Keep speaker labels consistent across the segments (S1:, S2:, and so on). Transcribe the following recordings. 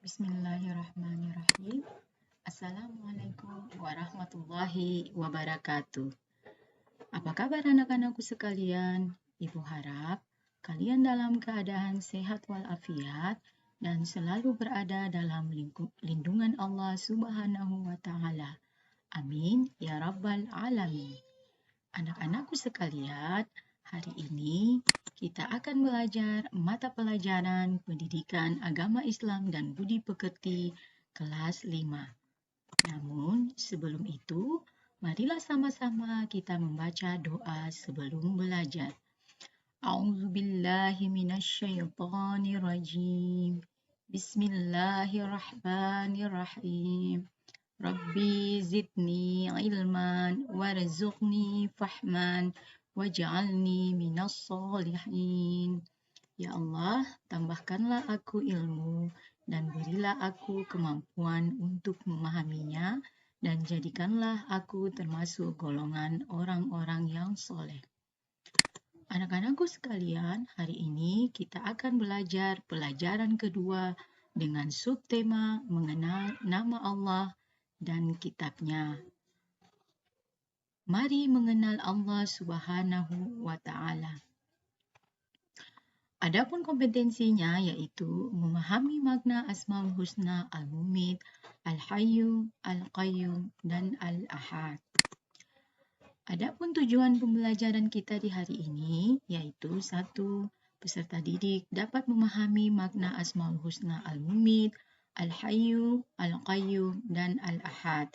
S1: Bismillahirrahmanirrahim. Assalamualaikum warahmatullahi wabarakatuh. Apa kabar anak-anakku sekalian? Ibu harap kalian dalam keadaan sehat walafiat dan selalu berada dalam lindungan Allah Subhanahu wa Ta'ala. Amin ya Rabbal Alamin. Anak-anakku sekalian, hari ini kita akan belajar mata pelajaran Pendidikan Agama Islam dan Budi Pekerti kelas 5. Namun sebelum itu, marilah sama-sama kita membaca doa sebelum belajar. A'udzubillahi minasyaitonirrajim. Bismillahirrahmanirrahim. Rabbi zidni ilman warzuqni fahman waj'alni minas solihin. Ya Allah, tambahkanlah aku ilmu dan berilah aku kemampuan untuk memahaminya dan jadikanlah aku termasuk golongan orang-orang yang soleh. Anak-anakku sekalian, hari ini kita akan belajar pelajaran kedua dengan subtema mengenal nama Allah dan kitabnya. Mari mengenal Allah Subhanahu wa Ta'ala. Adapun kompetensinya yaitu memahami makna Asmaul Husna Al-Mumit, Al-Hayyu, Al-Qayyum, dan Al-Ahad. Adapun tujuan pembelajaran kita di hari ini yaitu 1. Peserta didik dapat memahami makna Asmaul Husna Al-Mumit, Al-Hayyu, Al-Qayyum, dan Al-Ahad.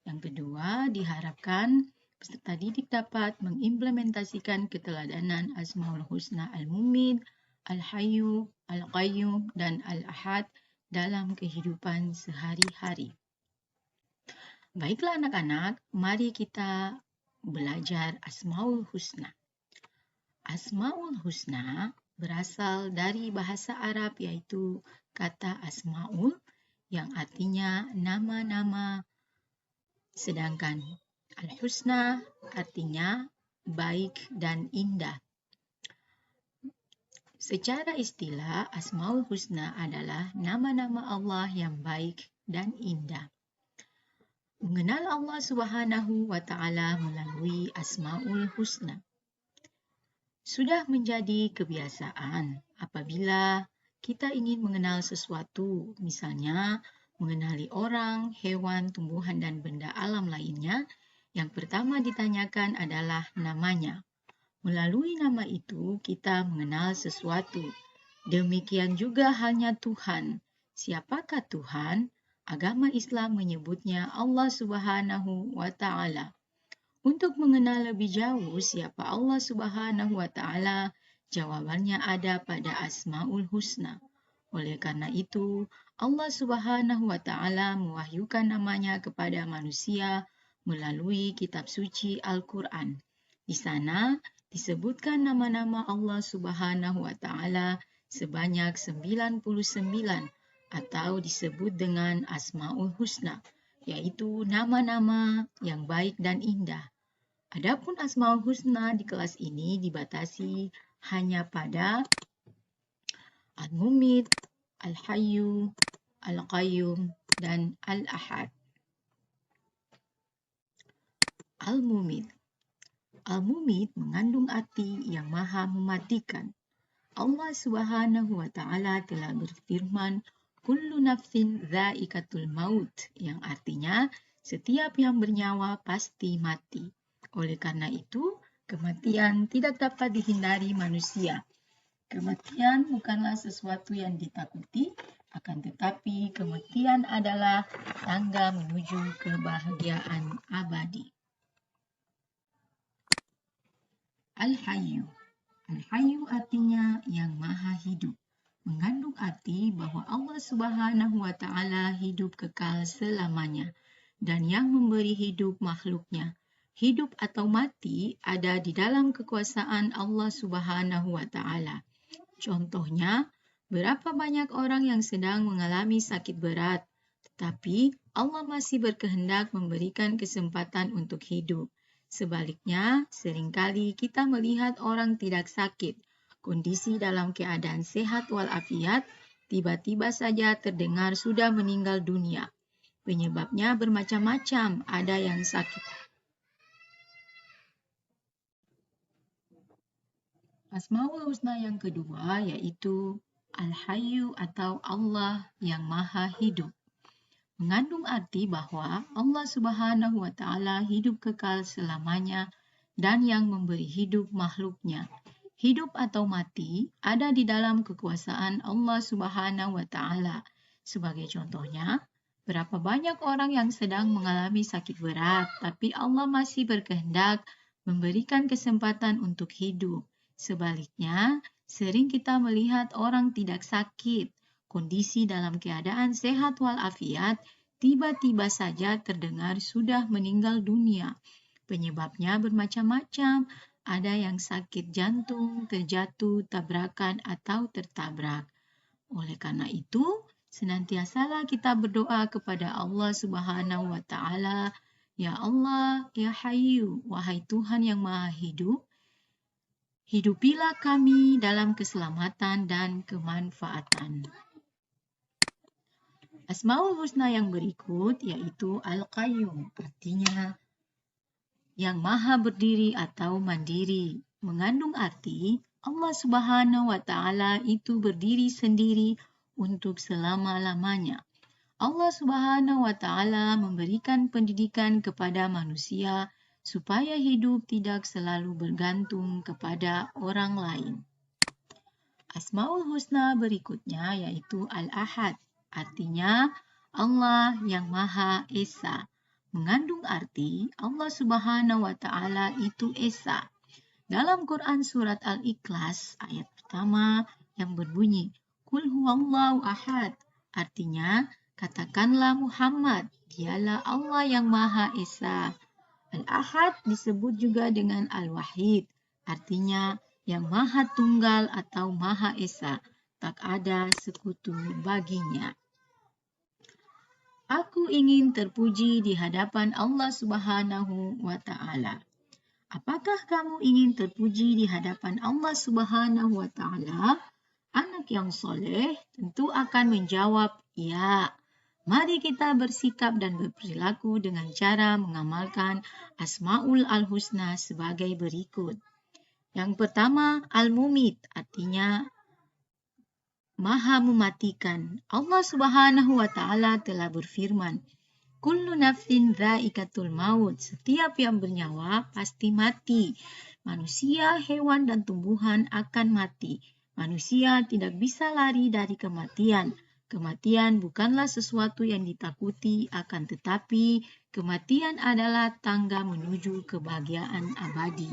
S1: Yang kedua, diharapkan peserta didik dapat mengimplementasikan keteladanan Asmaul Husna Al-Mumit, Al-Hayyu, Al-Qayyum, dan Al-Ahad dalam kehidupan sehari-hari. Baiklah anak-anak, mari kita belajar Asmaul Husna. Asmaul Husna berasal dari bahasa Arab yaitu kata Asmaul yang artinya nama-nama, sedangkan Al-Husna artinya baik dan indah. Secara istilah, Asmaul Husna adalah nama-nama Allah yang baik dan indah. Mengenal Allah Subhanahu wa Ta'ala melalui Asmaul Husna sudah menjadi kebiasaan apabila kita ingin mengenal sesuatu, misalnya mengenali orang, hewan, tumbuhan, dan benda alam lainnya. Yang pertama ditanyakan adalah namanya. Melalui nama itu kita mengenal sesuatu. Demikian juga halnya Tuhan. Siapakah Tuhan? Agama Islam menyebutnya Allah Subhanahu wa Ta'ala. Untuk mengenal lebih jauh siapa Allah Subhanahu wa Ta'ala, jawabannya ada pada Asmaul Husna. Oleh karena itu, Allah Subhanahu wa Ta'ala mewahyukan namanya kepada manusia melalui kitab suci Al-Quran. Di sana disebutkan nama-nama Allah Subhanahu wa Ta'ala sebanyak 99 atau disebut dengan Asmaul Husna, yaitu nama-nama yang baik dan indah. Adapun Asmaul Husna di kelas ini dibatasi hanya pada Al-Mumit, Al-Hayyu, Al-Qayyum, dan Al-Ahad. Al-Mumit. Al-Mumit mengandung arti yang maha mematikan. Allah Subhanahu wa Ta'ala telah berfirman, Kullu nafsin dha'iqatul maut, yang artinya setiap yang bernyawa pasti mati. Oleh karena itu, kematian tidak dapat dihindari manusia. Kematian bukanlah sesuatu yang ditakuti, akan tetapi kematian adalah tangga menuju kebahagiaan abadi. Al-Hayyu. Al-Hayyu artinya yang maha hidup. Mengandung arti bahwa Allah Subhanahu wa Ta'ala hidup kekal selamanya dan yang memberi hidup makhluknya. Hidup atau mati ada di dalam kekuasaan Allah Subhanahu wa Ta'ala. Contohnya, berapa banyak orang yang sedang mengalami sakit berat, tetapi Allah masih berkehendak memberikan kesempatan untuk hidup. Sebaliknya, seringkali kita melihat orang tidak sakit, kondisi dalam keadaan sehat walafiat, tiba-tiba saja terdengar sudah meninggal dunia. Penyebabnya bermacam-macam, ada yang sakit. Asmaul Husna yang kedua yaitu Al-Hayyu atau Allah yang Maha Hidup. Mengandung arti bahwa Allah Subhanahu wa Ta'ala hidup kekal selamanya dan yang memberi hidup makhluknya. Hidup atau mati ada di dalam kekuasaan Allah Subhanahu wa Ta'ala. Sebagai contohnya, berapa banyak orang yang sedang mengalami sakit berat, tapi Allah masih berkehendak memberikan kesempatan untuk hidup. Sebaliknya, sering kita melihat orang tidak sakit, kondisi dalam keadaan sehat walafiat, tiba-tiba saja terdengar sudah meninggal dunia. Penyebabnya bermacam-macam, ada yang sakit jantung, terjatuh, tabrakan, atau tertabrak. Oleh karena itu, senantiasalah kita berdoa kepada Allah Subhanahu wa Ta'ala, Ya Allah, Ya Hayyu, wahai Tuhan yang Maha Hidup, hidupilah kami dalam keselamatan dan kemanfaatan. Asmaul Husna yang berikut yaitu Al-Qayyum, artinya yang maha berdiri atau mandiri. Mengandung arti Allah Subhanahu wa Ta'ala itu berdiri sendiri untuk selama-lamanya. Allah Subhanahu wa Ta'ala memberikan pendidikan kepada manusia supaya hidup tidak selalu bergantung kepada orang lain. Asmaul Husna berikutnya yaitu Al-Ahad, artinya Allah yang Maha Esa. Mengandung arti Allah Subhanahu wa Ta'ala itu Esa. Dalam Quran surat Al-Ikhlas ayat pertama yang berbunyi, Qul huwallahu ahad, artinya katakanlah Muhammad, dialah Allah yang Maha Esa. Al-Ahad disebut juga dengan Al-Wahid, artinya yang Maha Tunggal atau Maha Esa, tak ada sekutu baginya. Aku ingin terpuji di hadapan Allah Subhanahu wa Ta'ala. Apakah kamu ingin terpuji di hadapan Allah Subhanahu wa Ta'ala? Anak yang soleh tentu akan menjawab, ya. Mari kita bersikap dan berperilaku dengan cara mengamalkan Asmaul Al-Husna sebagai berikut. Yang pertama, Al-Mumit, artinya Maha mematikan. Allah Subhanahu wa Ta'ala telah berfirman, Kullu nafsin dha'iqatul maut, setiap yang bernyawa pasti mati. Manusia, hewan, dan tumbuhan akan mati. Manusia tidak bisa lari dari kematian. Kematian bukanlah sesuatu yang ditakuti, akan tetapi kematian adalah tangga menuju kebahagiaan abadi.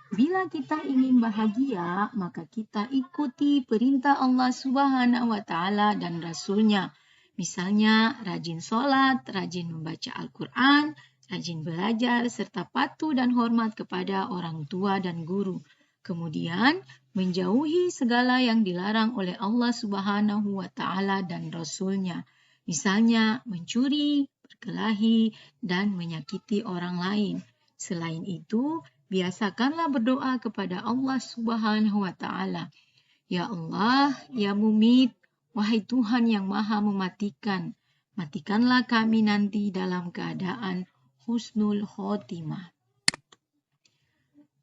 S1: Bila kita ingin bahagia, maka kita ikuti perintah Allah Subhanahu wa Ta'ala dan Rasul-Nya. Misalnya, rajin sholat, rajin membaca Al-Quran, rajin belajar, serta patuh dan hormat kepada orang tua dan guru. Kemudian, menjauhi segala yang dilarang oleh Allah Subhanahu wa Ta'ala dan Rasul-Nya. Misalnya, mencuri, berkelahi, dan menyakiti orang lain. Selain itu, biasakanlah berdoa kepada Allah Subhanahu wa Ta'ala. Ya Allah, Ya Mumit, wahai Tuhan yang Maha mematikan, matikanlah kami nanti dalam keadaan husnul khotimah.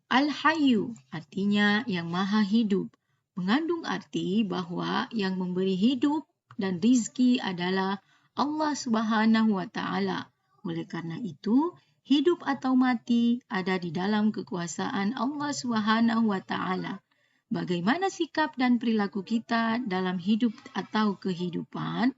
S1: Al-Hayyu, artinya yang Maha Hidup, mengandung arti bahwa yang memberi hidup dan rizki adalah Allah Subhanahu wa Ta'ala. Oleh karena itu, hidup atau mati ada di dalam kekuasaan Allah Subhanahu wa Ta'ala. Bagaimana sikap dan perilaku kita dalam hidup atau kehidupan?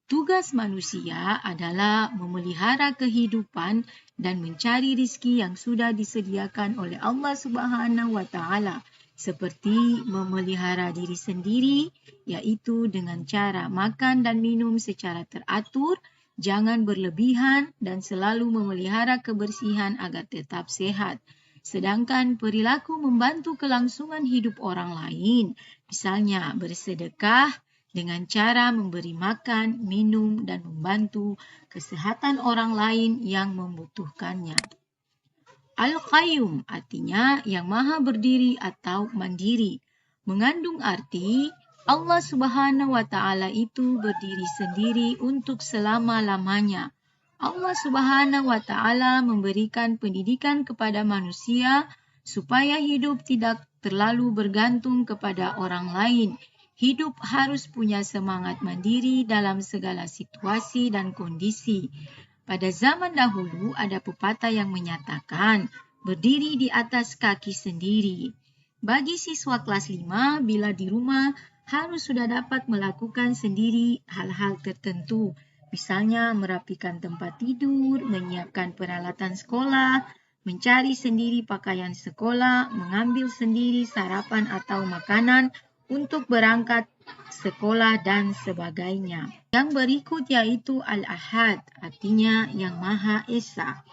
S1: Tugas manusia adalah memelihara kehidupan dan mencari rizki yang sudah disediakan oleh Allah Subhanahu wa Ta'ala, seperti memelihara diri sendiri, yaitu dengan cara makan dan minum secara teratur, jangan berlebihan, dan selalu memelihara kebersihan agar tetap sehat. Sedangkan perilaku membantu kelangsungan hidup orang lain, misalnya bersedekah, dengan cara memberi makan, minum, dan membantu kesehatan orang lain yang membutuhkannya. Al-Qayyum artinya yang maha berdiri atau mandiri. Mengandung arti Allah Subhanahu wa Ta'ala itu berdiri sendiri untuk selama-lamanya. Allah Subhanahu wa Ta'ala memberikan pendidikan kepada manusia supaya hidup tidak terlalu bergantung kepada orang lain. Hidup harus punya semangat mandiri dalam segala situasi dan kondisi. Pada zaman dahulu ada pepatah yang menyatakan berdiri di atas kaki sendiri. Bagi siswa kelas 5, bila di rumah harus sudah dapat melakukan sendiri hal-hal tertentu. Misalnya merapikan tempat tidur, menyiapkan peralatan sekolah, mencari sendiri pakaian sekolah, mengambil sendiri sarapan atau makanan untuk berangkat sekolah dan sebagainya. Yang berikut yaitu Al-Ahad, artinya yang Maha Esa.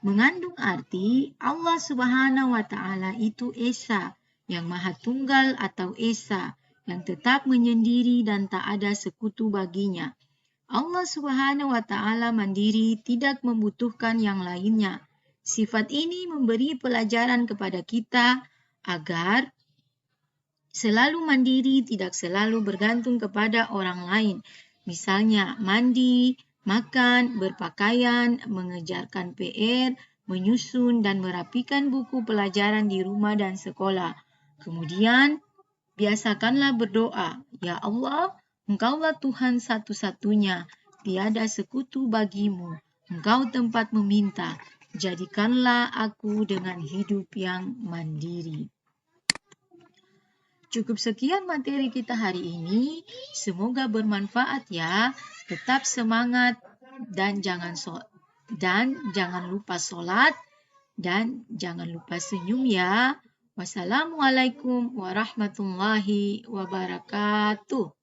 S1: Mengandung arti Allah Subhanahu wa Ta'ala itu Esa, yang Maha Tunggal atau Esa, yang tetap menyendiri dan tak ada sekutu baginya. Allah Subhanahu wa Ta'ala mandiri, tidak membutuhkan yang lainnya. Sifat ini memberi pelajaran kepada kita agar selalu mandiri, tidak selalu bergantung kepada orang lain. Misalnya mandi, makan, berpakaian, mengerjakan PR, menyusun dan merapikan buku pelajaran di rumah dan sekolah. Kemudian, biasakanlah berdoa, Ya Allah, Engkaulah Tuhan satu-satunya, tiada sekutu bagimu, Engkau tempat meminta, jadikanlah aku dengan hidup yang mandiri. Cukup sekian materi kita hari ini, semoga bermanfaat ya, tetap semangat dan jangan lupa sholat dan jangan lupa senyum ya. Wassalamualaikum warahmatullahi wabarakatuh.